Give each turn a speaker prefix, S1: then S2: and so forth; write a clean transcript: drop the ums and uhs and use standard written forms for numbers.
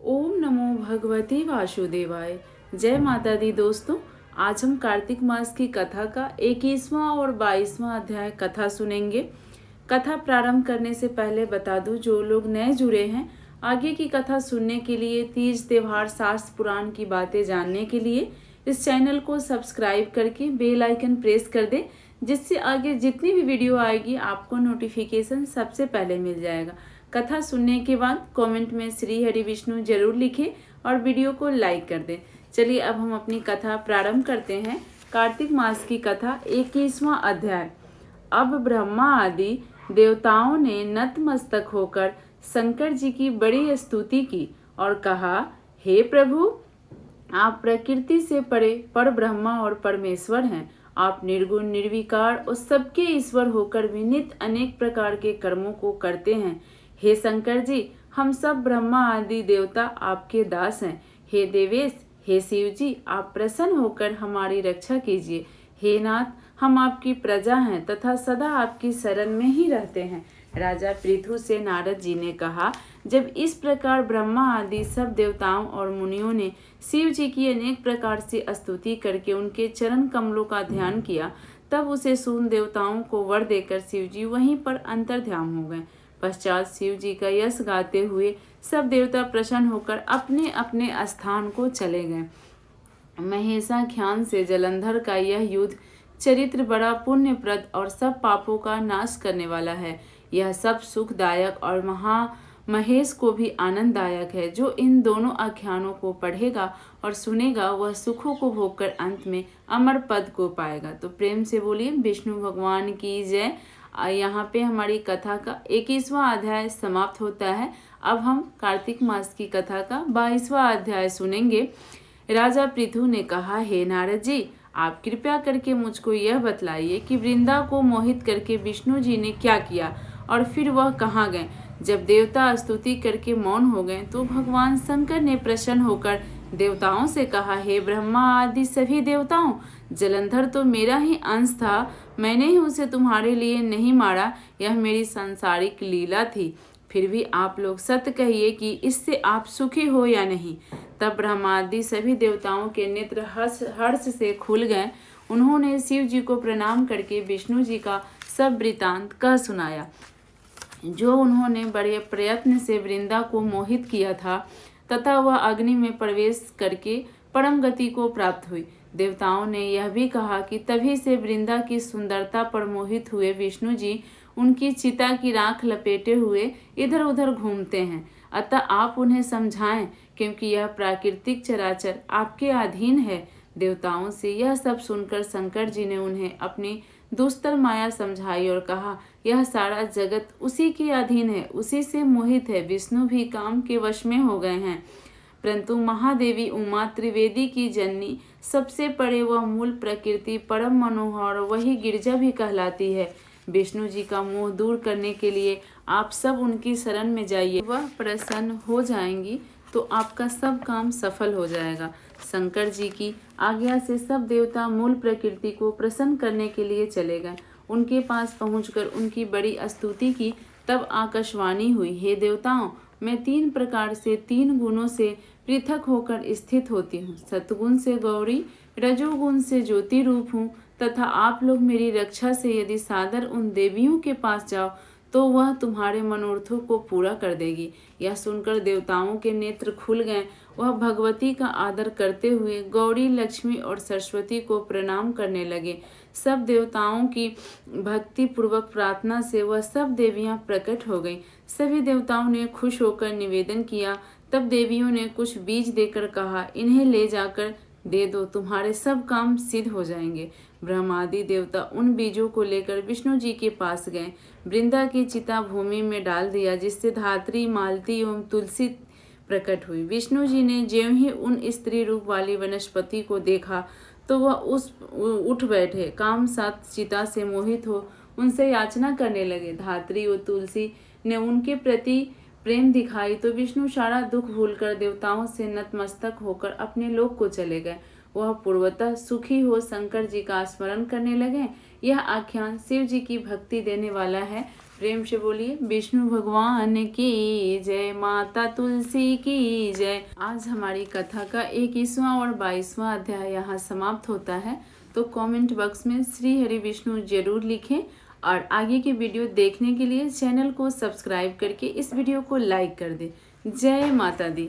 S1: ओम नमो भगवते वासुदेवाय। जय माता दी। दोस्तों, आज हम कार्तिक मास की कथा का 21वां और 22वां अध्याय कथा सुनेंगे। कथा प्रारंभ करने से पहले बता दूं, जो लोग नए जुड़े हैं, आगे की कथा सुनने के लिए, तीज त्योहार शास्त्र पुराण की बातें जानने के लिए इस चैनल को सब्सक्राइब करके बेल आइकन प्रेस कर दे, जिससे आगे जितनी भी वीडियो आएगी आपको नोटिफिकेशन सबसे पहले मिल जाएगा। कथा सुनने के बाद कमेंट में श्री हरि विष्णु जरूर लिखें और वीडियो को लाइक कर दें। चलिए अब हम अपनी कथा प्रारंभ करते हैं। कार्तिक मास की कथा 21वां अध्याय। अब ब्रह्मा आदि देवताओं ने नतमस्तक होकर शंकर जी की बड़ी स्तुति की और कहा, हे प्रभु, आप प्रकृति से परे पर ब्रह्मा और परमेश्वर हैं। आप निर्गुण निर्विकार और सबके ईश्वर होकर भी नित्य अनेक प्रकार के कर्मों को करते हैं। हे शंकर जी, हम सब ब्रह्मा आदि देवता आपके दास हैं। हे देवेश, हे शिव जी, आप प्रसन्न होकर हमारी रक्षा कीजिए। हे नाथ, हम आपकी प्रजा हैं तथा सदा आपकी शरण में ही रहते हैं। राजा पृथु से नारद जी ने कहा, जब इस प्रकार ब्रह्मा आदि सब देवताओं और मुनियों ने शिव जी की अनेक प्रकार से स्तुति करके उनके चरण कमलों का ध्यान किया, तब उसे सुन देवताओं को वर देकर शिव जी वहीं पर अंतर्ध्यान हो गए। पश्चात शिव जी का यश गाते हुए सब देवता प्रसन्न होकर अपने अपने स्थान को चले गए। महेशाख्यान से जलंधर का यह युद्ध चरित्र बड़ा पुण्यप्रद और सब पापों का नाश करने वाला है। यह सब सुखदायक और महेश को भी आनंददायक है। जो इन दोनों आख्यानों को पढ़ेगा और सुनेगा, वह सुखों को भोगकर अंत में अमर पद को पाएगा। तो प्रेम से बोलिए विष्णु भगवान की जय। यहाँ पे हमारी कथा का 21वां अध्याय समाप्त होता है। अब हम कार्तिक मास की कथा का 22वां अध्याय सुनेंगे। राजा पृथु ने कहा, हे नारद जी, आप कृपया करके मुझको यह बतलाइए कि वृंदा को मोहित करके विष्णु जी ने क्या किया और फिर वह कहाँ गए। जब देवता स्तुति करके मौन हो गए तो भगवान शंकर ने प्रसन्न होकर देवताओं से कहा, हे ब्रह्मा आदि सभी देवताओं, जलंधर तो मेरा ही अंश था। मैंने ही उसे तुम्हारे लिए नहीं मारा। यह मेरी सांसारिक लीला थी। फिर भी आप लोग सत्य कहिए कि इससे आप सुखी हो या नहीं। तब ब्रह्मादि सभी देवताओं के नेत्र हर्ष से खुल गए। उन्होंने शिव जी को प्रणाम करके विष्णु जी का सब वृतांत कह सुनाया, जो उन्होंने बड़े प्रयत्न से वृंदा को मोहित किया था तथा वह अग्नि में प्रवेश करके परम गति को प्राप्त हुई। देवताओं ने यह भी कहा कि तभी से वृंदा की सुंदरता पर मोहित हुए विष्णु जी उनकी चिता की राख लपेटे हुए इधर उधर घूमते हैं। अतः आप उन्हें समझाएं, क्योंकि यह प्राकृतिक चराचर आपके अधीन है। देवताओं से यह सब सुनकर शंकर जी ने उन्हें अपनी दुस्तर माया समझाई और कहा, यह सारा जगत उसी के अधीन है, उसी से मोहित है। विष्णु भी काम के वश में हो गए हैं, परंतु महादेवी उमा त्रिवेदी की जननी, सबसे परे वह मूल प्रकृति परम मनोहर, वही गिरजा भी कहलाती है। विष्णु जी का मोह दूर करने के लिए आप सब उनकी शरण में जाइए, वह प्रसन्न हो जाएंगी तो आपका सब काम सफल हो जाएगा। शंकर जी की आज्ञा से सब देवता मूल प्रकृति को प्रसन्न करने के लिए चले गए। उनके पास पहुंचकर उनकी बड़ी स्तुति की। तब आकाशवाणी हुई, हे देवताओं, मैं 3 प्रकार से 3 गुणों से पृथक होकर स्थित होती हूँ। सतगुण से गौरी, रजोगुण से ज्योति रूप हूँ तथा आप लोग मेरी रक्षा से यदि सादर उन देवियों के पास जाओ तो वह तुम्हारे मनोरथों को पूरा कर देगी। यह सुनकर देवताओं के नेत्र खुल गए। वह भगवती का आदर करते हुए गौरी, लक्ष्मी और सरस्वती को प्रणाम करने लगे। सब देवताओं की भक्ति पूर्वक प्रार्थना से वह सब देवियां प्रकट हो गईं। सभी देवताओं ने खुश होकर निवेदन किया। तब देवियों ने कुछ बीज देकर कहा, इन्हें ले जाकर दे दो, तुम्हारे सब काम सिद्ध हो जाएंगे। ब्रह्मादि देवता उन बीजों को लेकर विष्णु जी के पास गए। वृंदा की चिता भूमि में डाल दिया, जिससे धात्री, मालती एवं तुलसी प्रकट हुई। विष्णु जी ने ज्यों ही उन स्त्री रूप वाली वनस्पति को देखा तो वह उठ बैठे। काम साथ चिता से मोहित हो उनसे याचना करने लगे। धात्री और तुलसी ने उनके प्रति प्रेम दिखाई तो विष्णु सारा दुख भूलकर देवताओं से नतमस्तक होकर अपने लोक को चले गए। वह पूर्वतः सुखी हो शंकर जी का स्मरण करने लगे। यह आख्यान शिव जी की भक्ति देने वाला है। प्रेम से बोलिए विष्णु भगवान की जय, माता तुलसी की जय। आज हमारी कथा का 21वां और 22वां अध्याय यहाँ समाप्त होता है। तो कमेंट बॉक्स में श्री हरि विष्णु जरूर लिखें और आगे की वीडियो देखने के लिए चैनल को सब्सक्राइब करके इस वीडियो को लाइक कर दें। जय माता दी।